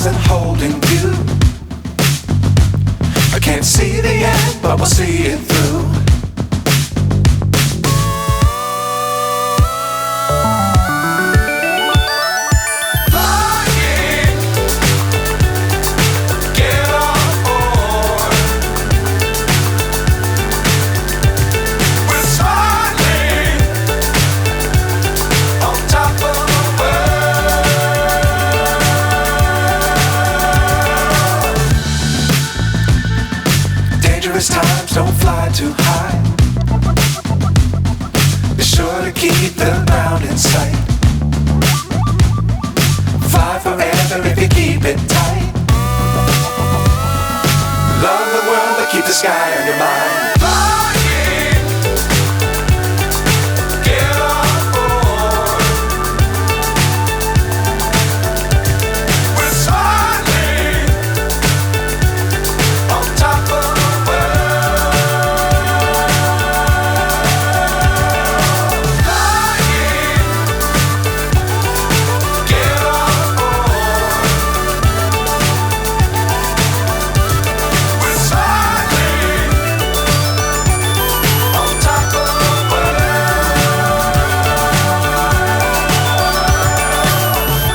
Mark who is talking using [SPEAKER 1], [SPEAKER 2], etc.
[SPEAKER 1] stars and holding you. I can't see the end, but we'll see it through. Times don't fly too high. Be sure to keep the ground in sight. Fly forever if you keep it tight. Love the world but keep the sky on your mind.